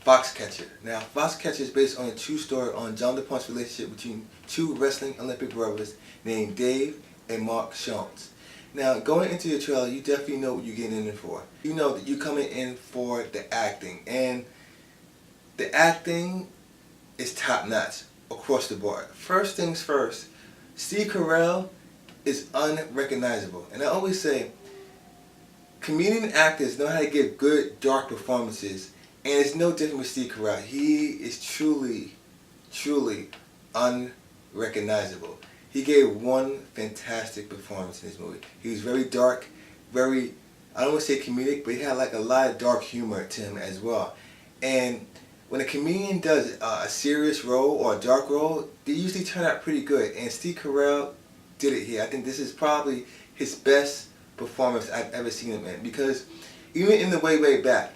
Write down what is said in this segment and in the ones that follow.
Foxcatcher. Now, Foxcatcher is based on a true story on John DePonte's relationship between two wrestling Olympic brothers named Dave and Mark Jones. Now, going into your trailer, you definitely know what you're getting in for. You know that you're coming in for the acting, and the acting is top notch across the board. First things first, Steve Carell is unrecognizable, and I always say comedian actors know how to give good dark performances, and it's no different with Steve Carell. He is truly unrecognizable. He gave one fantastic performance in this movie. He was very dark, very, I don't want to say comedic, but he had like a lot of dark humor to him as well. And when a comedian does a serious role or a dark role, they usually turn out pretty good. And Steve Carell did it here. I think this is probably his best performance I've ever seen him in, because even in the way back,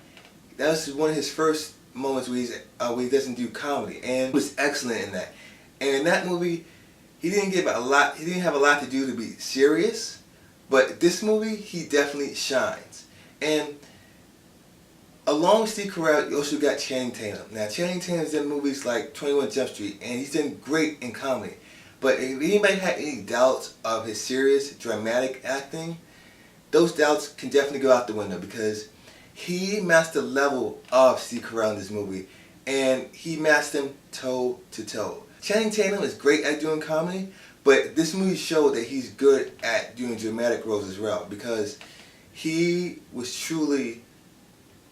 that was one of his first moments where he doesn't do comedy, and he was excellent in that. And in that movie, he didn't have a lot to do to be serious, but this movie he definitely shines. And along with Steve Carell, you also got Channing Tatum. Now, Channing Tatum's done movies like 21 Jump Street, and he's done great in comedy. But if anybody had any doubts of his serious, dramatic acting, those doubts can definitely go out the window, because he matched the level of Steve Carell in this movie, and he matched him toe to toe. Channing Tatum is great at doing comedy, but this movie showed that he's good at doing dramatic roles as well, because he was truly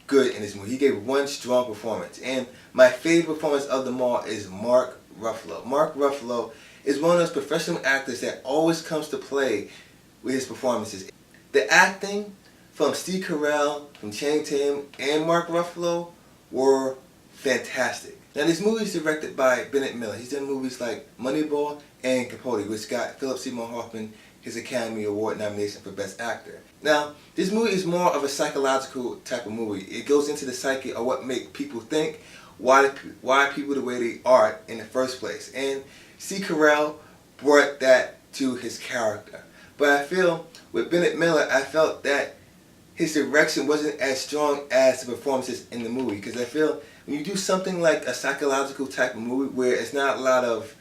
good in this movie. He gave one strong performance, and my favorite performance of them all is Mark Ruffalo. Mark Ruffalo is one of those professional actors that always comes to play with his performances. The acting from Steve Carell, from Channing Tatum, and Mark Ruffalo were fantastic. Now, this movie is directed by Bennett Miller. He's done movies like Moneyball and Capote, which got Philip Seymour Hoffman his Academy Award nomination for Best Actor. Now, this movie is more of a psychological type of movie. It goes into the psyche of what makes people think, why people the way they are in the first place. And Steve Carell brought that to his character. But I feel with Bennett Miller, I felt that his direction wasn't as strong as the performances in the movie, because I feel when you do something like a psychological type of movie where it's not a lot of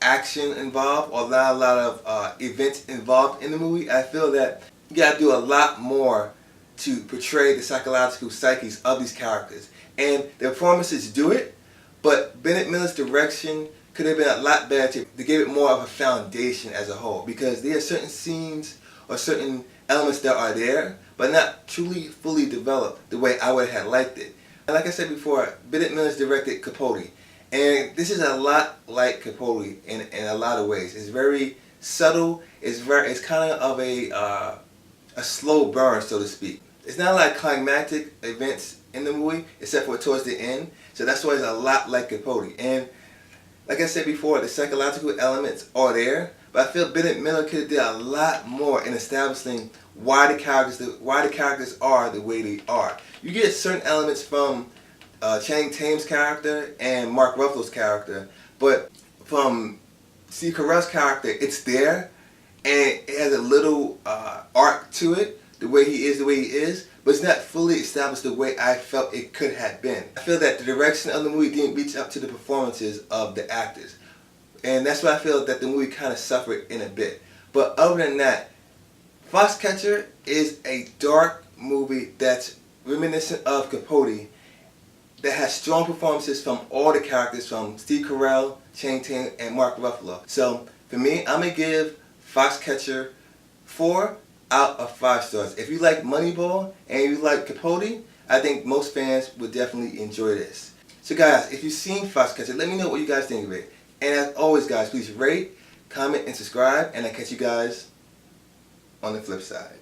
action involved or not a lot of events involved in the movie, I feel that you got to do a lot more to portray the psychological psyches of these characters. And the performances do it, but Bennett Miller's direction could have been a lot better to give it more of a foundation as a whole, because there are certain scenes or certain elements that are there, but not truly fully developed the way I would have liked it. And like I said before, Bennett Miller's directed Capote, and this is a lot like Capote in a lot of ways. It's very subtle. It's kind of a slow burn, so to speak. It's not like climactic events in the movie, except for towards the end. So that's why it's a lot like Capote. And like I said before, the psychological elements are there, but I feel Bennett Miller could have did a lot more in establishing why the characters are the way they are. You get certain elements from Channing Tatum's character and Mark Ruffalo's character, but from Steve Carell's character, it's there, and it has a little arc to it, the way he is, but it's not fully established the way I felt it could have been. I feel that the direction of the movie didn't reach up to the performances of the actors, and that's why I feel that the movie kind of suffered in a bit. But other than that, Foxcatcher is a dark movie that's reminiscent of Capote, that has strong performances from all the characters, from Steve Carell, Channing Tatum, and Mark Ruffalo. So for me, I'm going to give Foxcatcher 4 out of 5 stars. If you like Moneyball and you like Capote, I think most fans would definitely enjoy this. So guys, if you've seen Foxcatcher, let me know what you guys think of it. And as always guys, please rate, comment, and subscribe, and I'll catch you guys on the flip side.